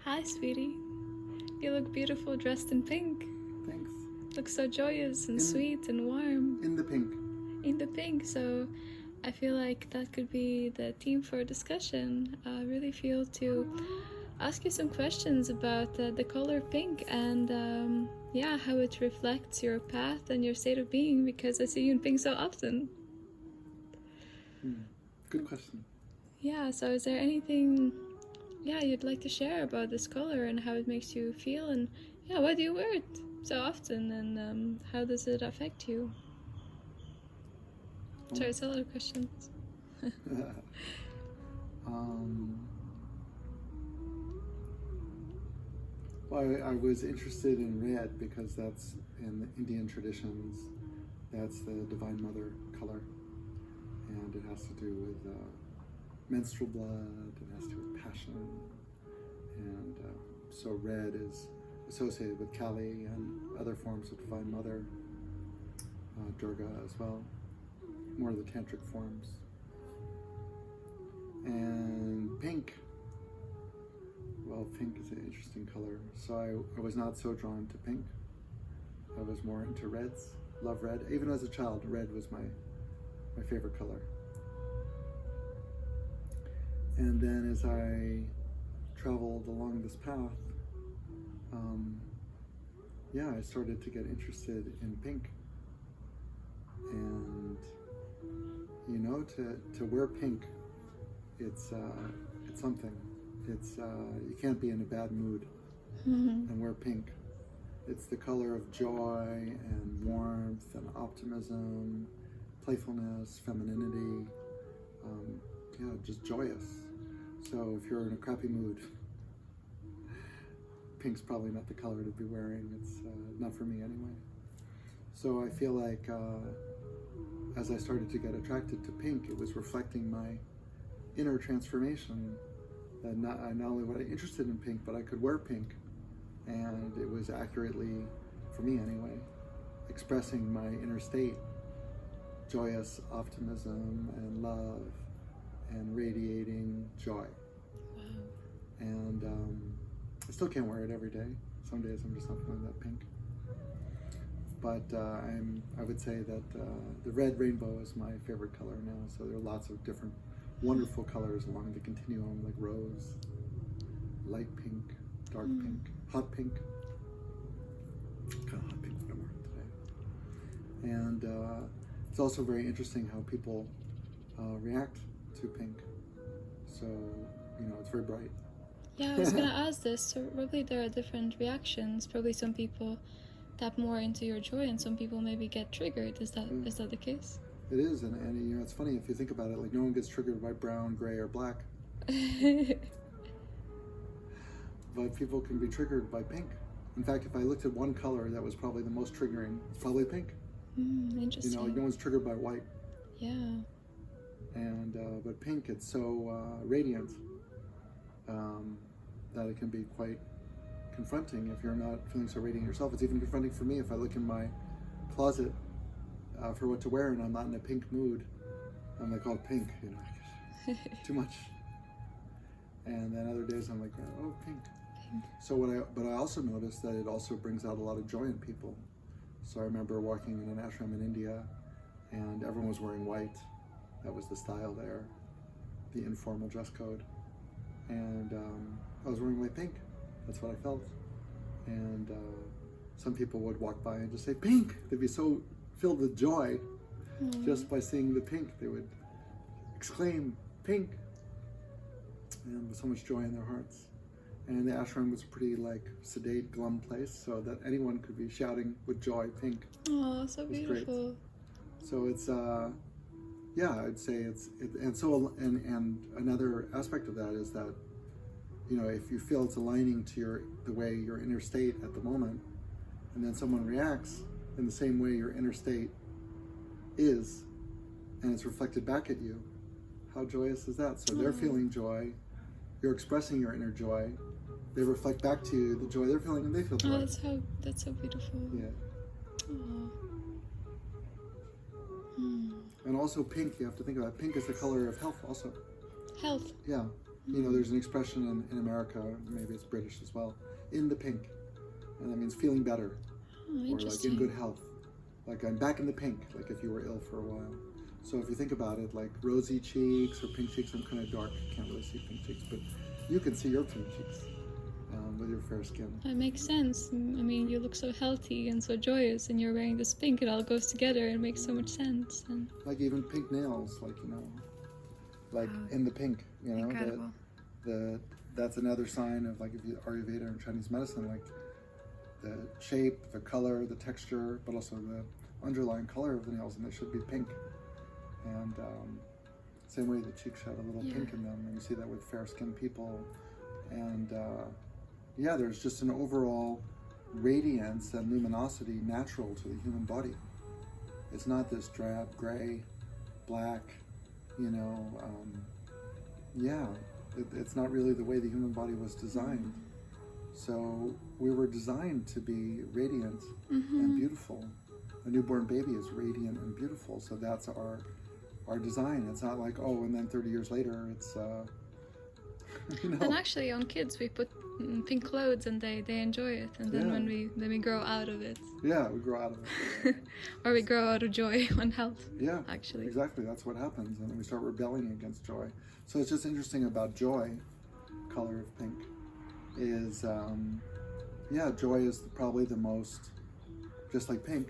Hi, sweetie. You look beautiful dressed in pink. Thanks. Look so joyous and sweet and warm. In the pink. In the pink, so I feel like that could be the theme for a discussion. I really feel to ask you some questions about the color pink and yeah, how it reflects your path and your state of being, because I see you in pink so often. Good question. Yeah, so is there anything you'd like to share about this color and how it makes you feel, and why do you wear it so often, and how does it affect you? Sorry, it's a lot of questions. Well, I was interested in red because that's in the Indian traditions. That's the Divine Mother color, and it has to do with menstrual blood. It has to do with passion, and so red is associated with Kali and other forms of Divine Mother, Durga as well, more of the tantric forms. And pink. Well, pink is an interesting color. So I was not so drawn to pink. I was more into reds. Love red. Even as a child, red was my favorite color. And then as I traveled along this path, I started to get interested in pink. And to wear pink, it's something. It's you can't be in a bad mood and wear pink. It's the color of joy and warmth and optimism, playfulness, femininity, just joyous. So if you're in a crappy mood, pink's probably not the color to be wearing. It's not for me anyway. So I feel like as I started to get attracted to pink, it was reflecting my inner transformation. That not only was I interested in pink, but I could wear pink, and it was accurately, for me anyway, expressing my inner state: joyous optimism and love, and radiating joy. Wow. And I still can't wear it every day. Some days I'm just not feeling that pink. But I would say that the red rainbow is my favorite color now. So there are lots of different wonderful colors along the continuum, like rose, light pink, dark pink, hot pink. Kind of hot pink that I'm wearing today. And it's also very interesting how people react to pink. So, it's very bright. Yeah, I was gonna ask this. So probably there are different reactions. Probably some people tap more into your joy, and some people maybe get triggered. Is that the case? It is, and it's funny if you think about it. Like, no one gets triggered by brown, gray, or black, but people can be triggered by pink. In fact, if I looked at one color that was probably the most triggering, it's probably pink. Interesting. Like no one's triggered by white. Yeah. And but pink, it's so radiant that it can be quite confronting if you're not feeling so radiant yourself. It's even confronting for me if I look in my closet for what to wear and I'm not in a pink mood. I'm like, oh, pink, too much. And then other days I'm like, oh, pink. So but I also noticed that it also brings out a lot of joy in people. So I remember walking in an ashram in India, and everyone was wearing white. That was the style there, the informal dress code. And I was wearing white pink. That's what I felt. And some people would walk by and just say, pink. They'd be so filled with joy just by seeing the pink. They would exclaim, pink. And with so much joy in their hearts. And the ashram was a pretty sedate, glum place, so that anyone could be shouting with joy, pink. Oh, so beautiful. Great. So it's I'd say and another aspect of that is that, if you feel it's aligning to the way your inner state at the moment, and then someone reacts in the same way your inner state is, and it's reflected back at you, how joyous is that? So they're feeling joy, you're expressing your inner joy, they reflect back to you the joy they're feeling, and they feel joy. Oh, that's so beautiful. Yeah. Oh. And also pink, you have to think about it. Pink is the color of health also. Health. Yeah. You know, there's an expression in America, maybe it's British as well, in the pink. And that means feeling better, Oh, or like interesting. in good health. Like I'm back in the pink, like if you were ill for a while. So if you think about it, like rosy cheeks or pink cheeks, I'm kind of dark, can't really see pink cheeks, but you can see your pink cheeks with your fair skin. It makes sense. I mean, you look so healthy and so joyous, and you're wearing this pink. It all goes together and makes so much sense. And Like even pink nails, like, you know, like Wow. in the pink, you know, incredible. that's another sign of, like, if you Ayurveda and Chinese medicine, like the shape, the color, the texture, but also the underlying color of the nails, and they should be pink. And same way the cheeks have a little Yeah. pink in them, and you see that with fair-skinned people. And yeah, there's just an overall radiance and luminosity natural to the human body. It's not this drab, gray, black, you know, yeah, it's not really the way the human body was designed. So we were designed to be radiant and beautiful. A newborn baby is radiant and beautiful, so that's our design. It's not like, oh, and then 30 years later, it's, you know. And actually, on kids, we put pink clothes, and they enjoy it. And then Yeah. when we grow out of it, Yeah, we grow out of it. or we grow out of joy and health. Yeah, Actually. exactly. That's what happens, and then we start rebelling against joy. So it's just interesting about joy, color of pink, is yeah, joy is probably the most, just like pink,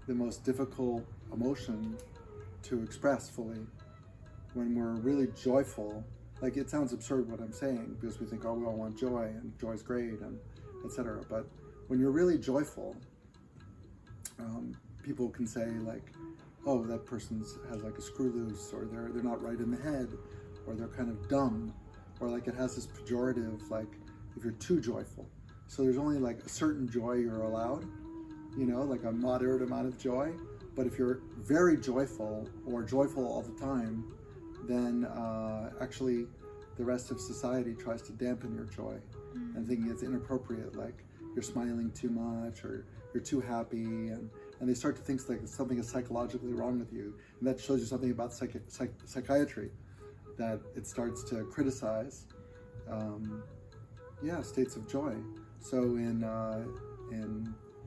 the most difficult emotion to express fully. When we're really joyful, like, it sounds absurd what I'm saying, because we think, oh, we all want joy and joy's great and etc. But when you're really joyful, people can say, like, oh, that person has like a screw loose, or they're not right in the head, or they're kind of dumb, or like it has this pejorative, like if you're too joyful. So there's only like a certain joy you're allowed, you know, like a moderate amount of joy. But if you're very joyful or joyful all the time, then actually the rest of society tries to dampen your joy and thinking it's inappropriate, like you're smiling too much or you're too happy, and they start to think like something is psychologically wrong with you. And that shows you something about psychiatry, that it starts to criticize states of joy. So in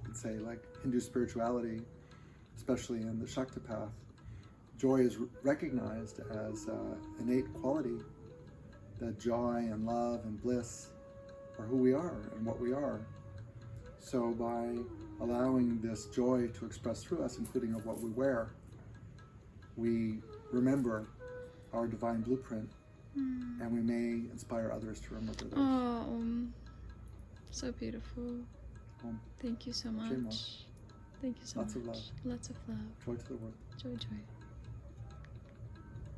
let's say like Hindu spirituality, especially in the Shakti path, joy is recognized as innate quality, that joy and love and bliss are who we are and what we are. So by allowing this joy to express through us, including of what we wear, we remember our divine blueprint, and we may inspire others to remember theirs. Oh, so beautiful. Um, Thank you so much. Shema. Thank you so Lots much. of love. Lots of love. Joy to the world. Joy, joy.